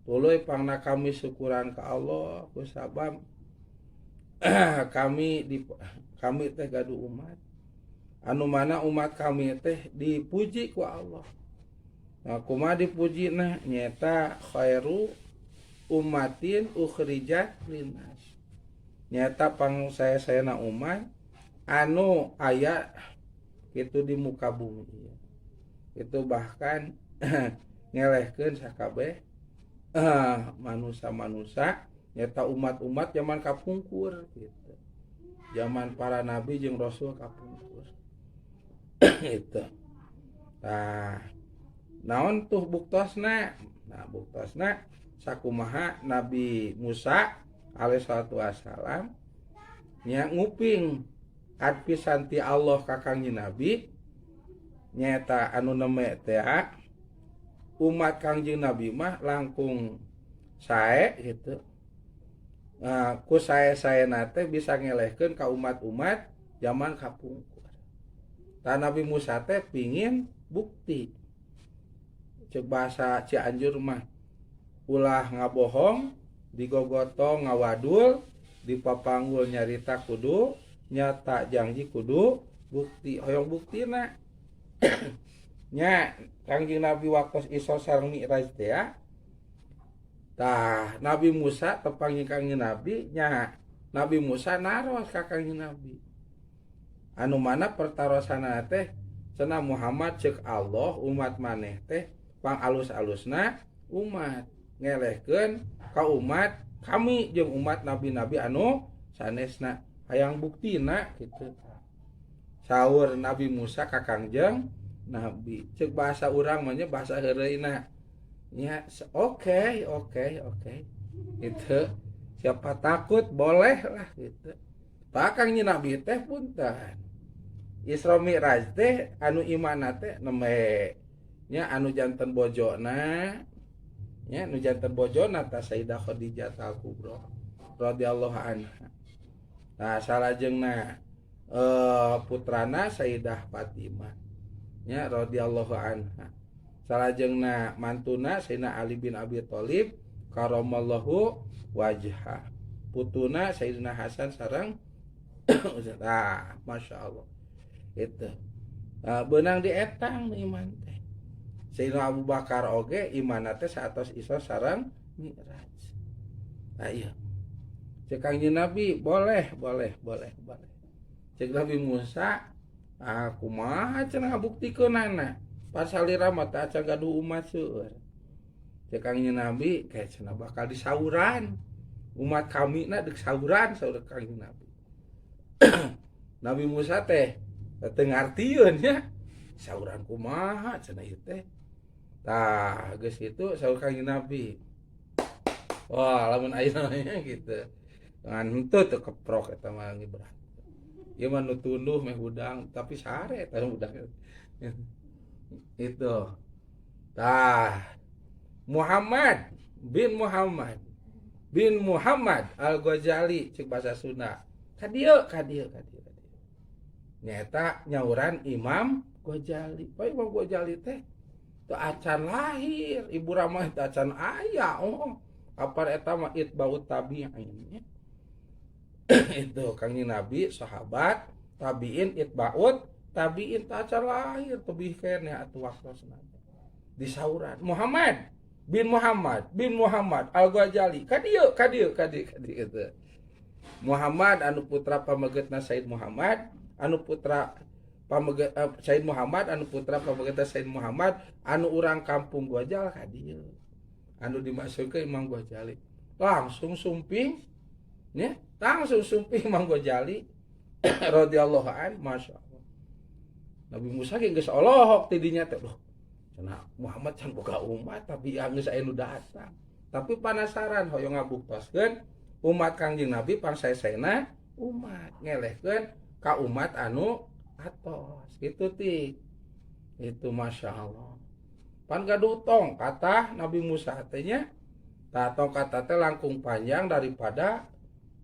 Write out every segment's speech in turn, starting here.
tuluy pangna kami syukuran ka Allah kusabab kami teh gaduh umat anu mana umat kami teh dipuji ku Allah. Nah, kumaha dipujina nyata khairu ummatin ukhrijat linnas. Nyata saya umat anu aya itu di muka bumi. Itu bahkan ngelehkeun sakabeh manusia-manusia nyata umat-umat zaman kapungkur gitu. Zaman para nabi jeung rasul kapungkur. Itu. Nah, naon tuh buktosna? Nah, buktosna sakumaha Nabi Musa alaihissalatu wassalam nya nguping adpisan ti Allah ka Kangjeng Nabi nyata anu neme teh umat Kangjeng Nabi mah langkung sae gitu. Ku sae-saena teh bisa ngelehkeun ka umat-umat zaman kapungkur. Tah Nabi Musa teh pingin bukti. Cek bahasa Cianjur mah ulah ngabohong, digogoto ngawadul, dipapanggul nyarita kudu nyata janji kudu bukti. Hoyong buktina nya Kangjeng Nabi waktu Isra sareng Mi'raj teh ya. Tah Nabi Musa tepangin Kangjeng Nabi nya Nabi Musa naros ka Kangjeng Nabi. Anu mana pertarosana teh cenah Muhammad cek Allah umat maneh teh pang alus-alusna umat ngelehkeun ka umat kami jeung umat nabi-nabi anu sanesna hayang buktina kitu. Saur Nabi Musa ka Kangjeng Nabi cek bahasa urang mah nya bahasa heureuyna nya oke itu siapa takut boleh lah gitu. Tah Kangjeng Nabi teh punten Isra Mi'raj teh anu imana teh neme nya anu janten bojona nya anu janten bojona ta Sayyidah Khadijah Al-Kubra radhiyallahu anha. Nah salajengna putrana Sayyidah Fatimah nya radhiyallahu anha. Salajengna mantuna Sayyidina Ali bin Abi Thalib karamallahu wajha. Putuna Sayyidina Hasan sareng masyaallah. Itu benang di etang iman teh Sayyidina Abu Bakar oge iman teh saatos Isra sareng Mi'raj. Nah iya cek Kangjeng Nabi boleh cek Nabi Musa kumaha cenah ngabuktikeunana pas salira mah teh acan gaduh umat seueur. Cek Kangjeng Nabi kayak cenah bakal disauran umat kami na deuk sauran saur Kangjeng Nabi. Nabi Musa teh teu ngartieun nya sauran kumaha cenah ieu teh. Tah geus kitu saur Kangjeng Nabi. Wah, lamun ayeuna gitu. Ngan henteu teu keprok eta mah berat. Ieu mah nu tunduh meh hudang tapi sare eta budak. Itu. Tah Muhammad bin Muhammad Al-Ghazali cek bahasa Sunda. Kadieu. Nyata nyauran Imam Ghazali. Pak Imam Ghazali teh teu acan lahir, ibu ramah teu acan aya. Apa eta mah itbaut tabi'in. Itu Kangjeng Nabi, sahabat, tabi'in, itbaut tabi'in teu acan lahir, tebih keneh atuh waktosna. Disauran Muhammad bin Muhammad Al-Ghazali. Kadieu itu. Muhammad anu putra pamegetna Said Muhammad anu putra Said Muhammad anu putra pamegetna Said Muhammad anu urang kampung Gwajal kadieu anu dimasukkeun Imam Ghazali langsung sumping Imam Ghazali radhiyallahu an masyaallah. Nabi Musa ge geus olohok ti dinya teh loh cenah Muhammad can boga umat tapi geus aya nu datang tapi penasaran hoyong ngabuktoskeun umat Kangjeng Nabi pangsaesena umat ngelehkeun ka umat anu atos gitu ti. Itu masyaallah. Pan gaduh tong kata Nabi Musa teh nya. Tah tong kata teh langkung panjang daripada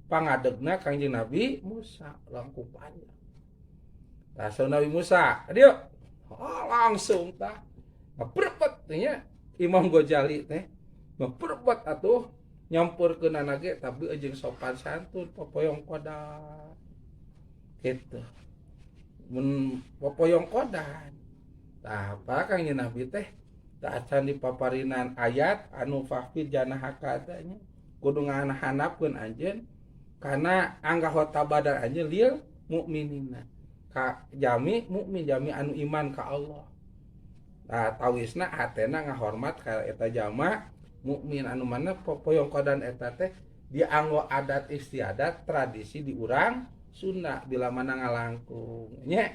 pangadegna Kangjeng Nabi Musa, langkung panjang. Tah Nabi Musa, dieu langsung tah brebet nya Imam Ghazali teh Berbet atuh nyampurkeun ge tapi jeung sopan santun popoyong kodan gitu mun popoyong kodan tah apa kang Nabi teh tah acan dipaparinan ayat anu fahfid janahaka nya kudu nganahanapkeun anjeun kana anggahota badar anjeun lil mukminina ka jami mukmin jami anu iman ka Allah. Nah tawisna hatena ngahormat ka eta jama mukmin anu mana popoyong kodan eta teh dianggo adat istiadat tradisi di urang Sunda bila mana ngalangkung nya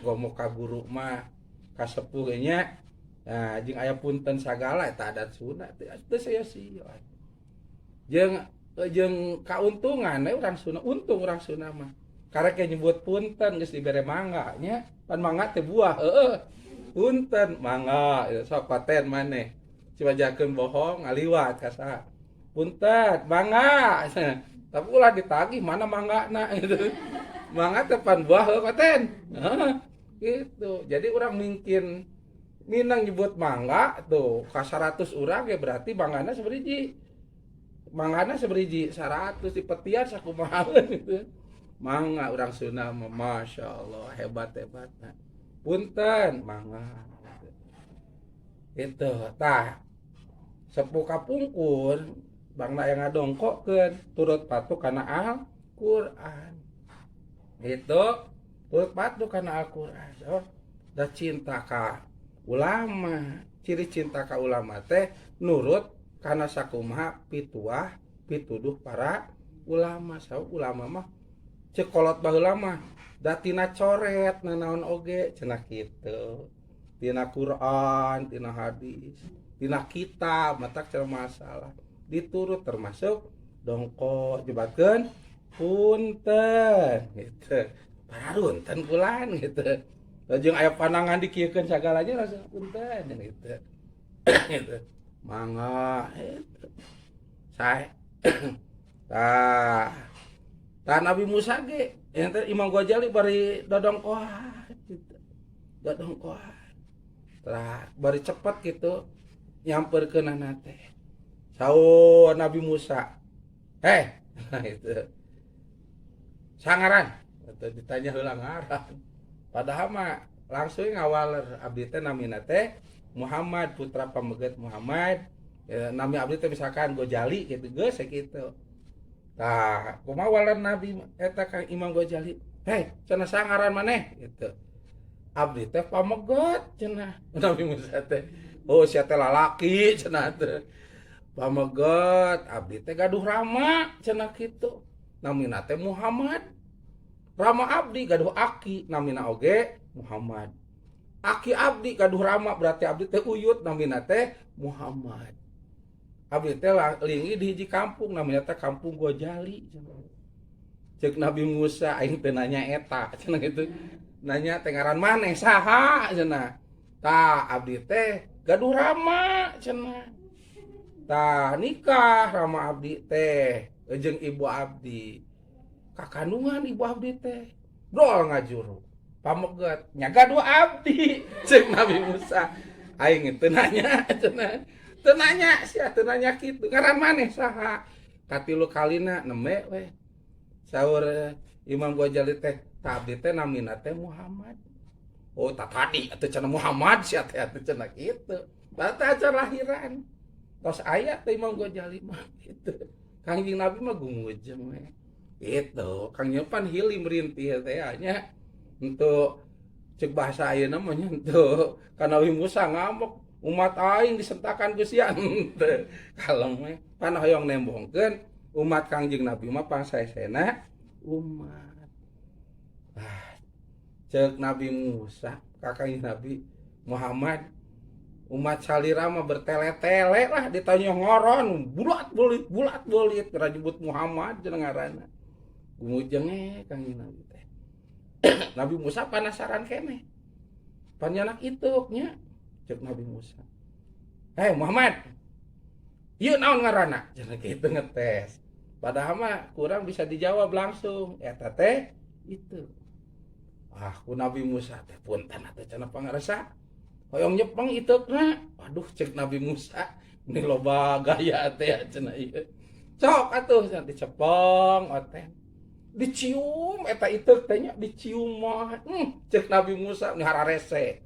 gomo ka guru mah ka sepuh nya nah jeung aya punten sagala eta adat Sunda teh saya sieun jeung kauntungan urang Sunda untung urang Sunda mah karek nyebut punten geus dibere mangga nya pan mangga teh buah punten mangga sok paten maneh cibajakeun bohong ngaliwat ka saha punten mangga tapi ulah ditagih mana manggana gitu mangga teh pan buah paten gitu jadi urang mungkin minang nyebut mangga tuh ka 100 urang ya berarti manggana saberiji 100 dipetian sakumaha gitu mangga urang Sunda masya Allah hebat punten mangga itu tah sepuh kapungkur bangna yang ngadongkokeun turut patuh kana Al-Qur'an itu turut patuh kana Al-Qur'an da cinta ka ulama ciri cinta ka ulama teh nurut kana sakumaha pituah pituduh para ulama ulama mah cekolot baheula mah da tina coret nanaon oge cenah kitu tina Quran, tina hadis, tina kitab, matak cara masalah diturut termasuk dongko jebatkeun punten gitu. Parunten kulan gitu. Jeung aya panangan dikieukeun sagalanya langsung punten gitu. Gitu. Mangga itu. Sae. Tah Nabi Musa ge ente Imam Ghazali bari dodongkohan gitu. Dodongkohan. Tah bari cepet gitu nyamperkeunana teh saur Nabi Musa itu sangaran atau ditanya heula ngaran padahal mah langsung ngawaler abdi teh namina teh Muhammad putra pameget Muhammad nami abdi teh misalkan Ghazali gitu geus sakitu tah kumaha waler Nabi eta Kang Imam Ghazali cenah sangaran maneh gitu abdi teh pameget cenah Nabi Musa teh oh sia teh lalaki cenah teh pameget abdi teh gaduh rama cenah kitu namina teh Muhammad rama abdi gaduh aki namina oge Muhammad aki abdi gaduh rama berarti abdi teh uyut namina teh Muhammad abdi teh lingi di hiji kampung namina teh kampung Ghazali cenah ceuk Nabi Musa aing teh nanya eta cenah kitu nanya tengaran maneh saha cenah tah abdi teh gaduh rama cenah tah nikah rama abdi teh jeung ibu abdi kakandungan ibu abdi teh dol ngajuru pameget nya gaduh abdi ceuk Nabi Musa aing teu nanya cenah teu nanya sia teu nanya kitu ngaran maneh saha katilu kalina nembe we saur Imam Ghazali teh abdi teh namina teh Muhammad. Oh, tadi atuh cenah Muhammad sia teh atuh cenah kitu. Bata acara lahiran. Tos aya teh Imam Ghazali mah kitu. Kangjeng Nabi mah gumujeng we. Kitu, Kang Nyopan hili merintih teh nya. Untuk ceuk bahasa ayeuna mah nya henteu. Ka Nabi Musa ngamuk umat aing disentakan ku sia henteu. Kalem we. Pan hoyong nembongkeun umat Kangjeng Nabi mah pangsaesena umat. Cek Nabi Musa, kakaknya Nabi Muhammad, umat salira mah bertele-tele lah ditanya ngoron, bulat bulit, rajibut Muhammad cenah ngaranna. Gumujeng Kang Nabi teh. Nabi Musa penasaran keneh. Panyanak itu nya, cek Nabi Musa. Muhammad, ieu naon ngaranna? Cenah kitu ngetes. Padahal mah kurang bisa dijawab langsung, eta teh itu. Ku Nabi Musa teh punten atuh cenah pangarasa hoyong nyepeng iteukna waduh cek Nabi Musa Ini loba gaya teh cenah ieu. Sok atuh cenah dicepeng oten. Dicium eta iteuk teh nya dicium mah. Ceuk Nabi Musa nu hararese.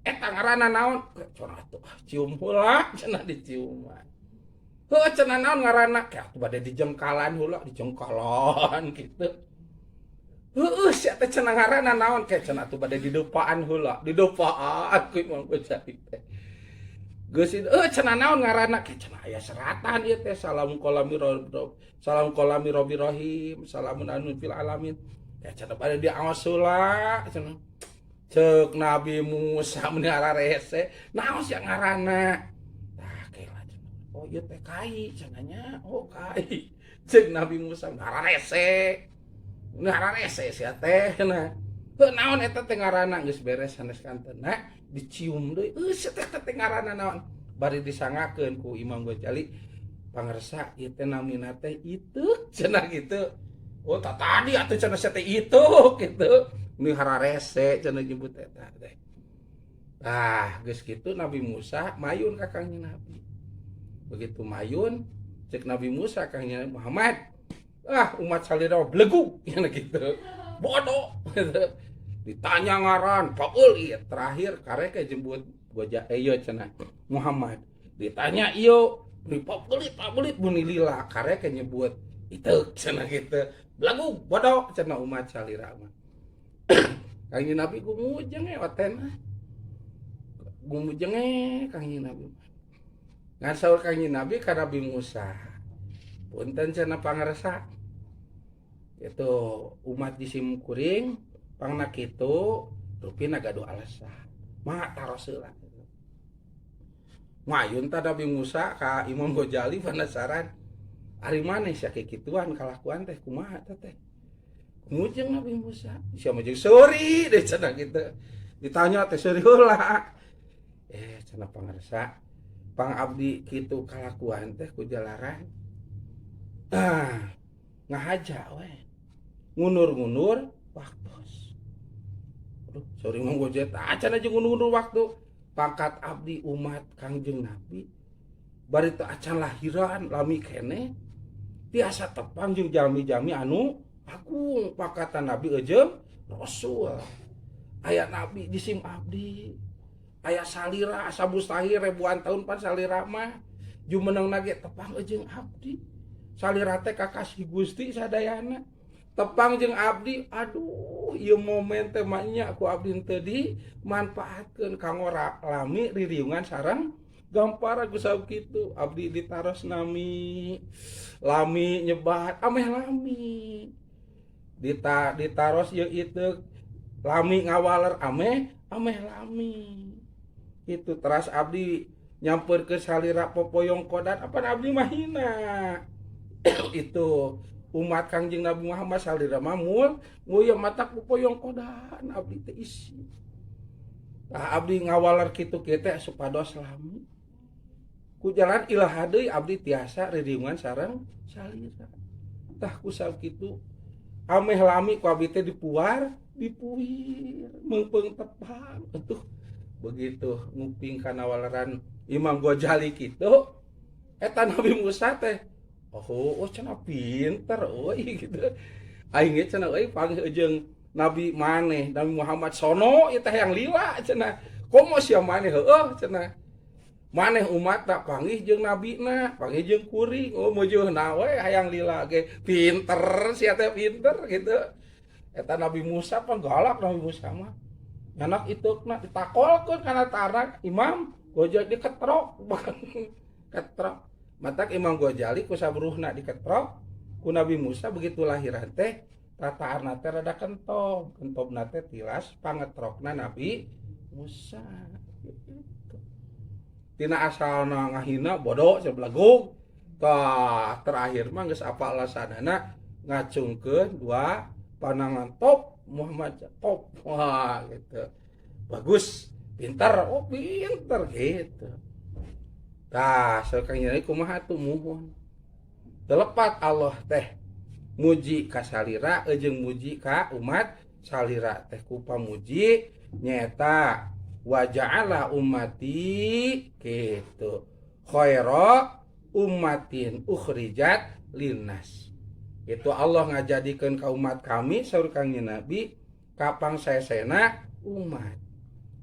Eta ngaranna naon? Cenah atuh cium heula cenah dicium mah. Heuh cenah naon ngaranna? Kayak atuh bade dijengkalan heula, dijengkalan kitu. Heuh sia teh cenah ngaranna naon? Kayak cenah atuh bade didepaan heula, didepaan ku Imam Ghazali teh. Geus cenah naon ngaranna? Kayak cenah aya seratan ieu teh salam kolami robi rohim, salamun anu fil alamin. Kayak cenah bade diaos heula cenah. Ceuk Nabi Musa mun hararese, naon sia ngaranna? Tah kela cenah. Oh ieu teh kai cenahnya. Oh kai. Ceuk Nabi Musa hararese. Nu hararese sia teh nah. Heuh naon eta teh ngaranna geus beres sanes kanteuna dicium deui. Sia teh ngaranna naon? Bari disangakeun ku Imam Ghazali pangarsa ieu teh namina teh iteuk cenah kitu. Oh tadi atuh cenah sia teh iteuk kitu. Nu hararese cenah nyebut eta teh. Tah geus kitu Nabi Musa mayun ka Kangjeng Nabi. Begitu mayun cek Nabi Musa Kangjeng Muhammad, umat salira blegu cenah kitu. Bodoh gitu. Ditanya ngaran paul ieu terakhir karek jemput goja ieu cenah Muhammad. Ditanya ieu di pabelit buni lila karek nyebut iteuk cenah kitu. Blagu bodoh cenah umat salira mah. Kangjeng Nabi gumujeng oten mah. Gumujeng Kangjeng Nabi. Ngan saur Kangjeng Nabi ka Nabi Musa. Punten cenah pangarsa. Itu umat di simkuring pangna kitu rupina gaduh alasan. Mah taros heula. Mayun ta Nabi Musa ka Imam Ghazali penasaran. Ari maneh sia kikituan kalakuan teh kumaha teh? Ngujeng Nabi Musa, sia mah jeung seuri deh cenah kitu. Ditanya teh seuri heula. Cenah pangarsa, pangabdi kitu kalakuan teh ku jalaran. Ngahaja we. Ngunur-ngunur waktos. Aduh, sorry Imam Ghazali acan aja ngunur-ngunur waktu. Pangkat abdi umat Kangjeng Nabi. Bari teu acan lahiran lami keneh. Tiasa tepang jeung jami-jami anu agung pakatan Nabi jeung Rasul. Aya Nabi di sim abdi. Aya salira sabustahil ribuan tahun pan salira mah jumeneng nage tepang jeung abdi. Salira teh kakasih Gusti sadayana. Tepang jeung abdi, aduh ieu momen teh mah nya ku abdi teu dimanfaatkeun kanggo lami ririungan sareng gampara gusau kitu. Abdi ditaros nami lami nyebat ameh lami. Ditaros jeung ieu lami ngawaler ameh lami. Itu teras abdi nyampeurkeun salira popoyong kodat apa abdi mah hina. Itu umat Kangjeng Nabi Muhammad salira mamul nguyeuh matak popoyong kodan abdi teh isi. Tah abdi ngawaler kitu kieu teh supados lami. Ku jalan ilaha deui abdi tiasa ririungan sareng salira. Tah kusau kitu ameh lami ku abdi teh dipuar, dipuir, meungpeung tepang. Atuh begitu nguping kana waleran Imam Ghazali kitu eta Nabi Musa teh oh cenah pinter euy gitu. Aing ge cenah euy panggih jeung Nabi maneh Nabi Muhammad sono ieu teh yang lila cenah. Komo sia maneh heueuh cenah. Maneh umat tak panggih jeung nabina, panggih jeung kuring. Oh meujeunna we hayang lila ge pinter sia teh pinter gitu. Eta Nabi Musa pan galak Nabi Musa mah. Anak itukna ditakolkeun kana tarak Imam Ghazali diketrok ketrok. Matak Imam Ghazali ku sabruhna diketrok ku Nabi Musa begitu lahiran teh tataarna teh rada kentobna teh tilas pangetrokna Nabi Musa. Tina asalna ngahina bodoh sebelagug. Tah terakhir mah geus apa alasanana ngacungkeun dua panangan top Muhammad top. Wah gitu. Bagus, pintar. Oh pintar gitu. Tah sakang nyai kumaha tuh muhun. Telepat Allah teh muji ka salira jeung muji ka umat salira teh ku pamuji nyata wa ja'ala ummati gitu. khaira ummatin ukhrijat linnas. Itu Allah ngajadikeun ka umat kami saur Kangjeng Nabi kapang saesena umat.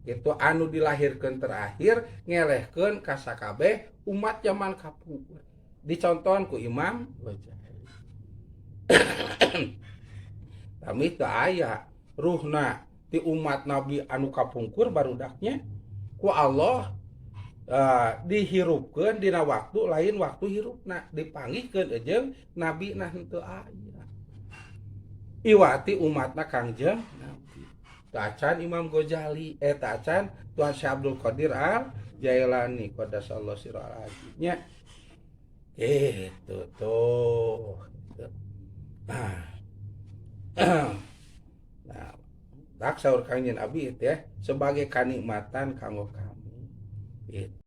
Itu anu dilahirkeun terakhir ngelehkeun ka sakabeh umat zaman kapungkur. Dicontohan ku Imam Ghazali. Kami teu aya ruhna ti umat Nabi anu kapungkur barudaknya ku Allah dihirupkeun dina waktu lain waktu hirupna dipanggihkeun jeung nabi nah henteu aya. Iwati umatna Kangjeng Nabi. Tacan Imam Ghazali tacan Tuan Syekh Abdul Qadir Al Jailani qaddasallahu sirral azimnya. Itu tuh. Nah, tak saur Kangjeng Nabi itu ya sebagai kanikmatan kanggo kami. Gitu.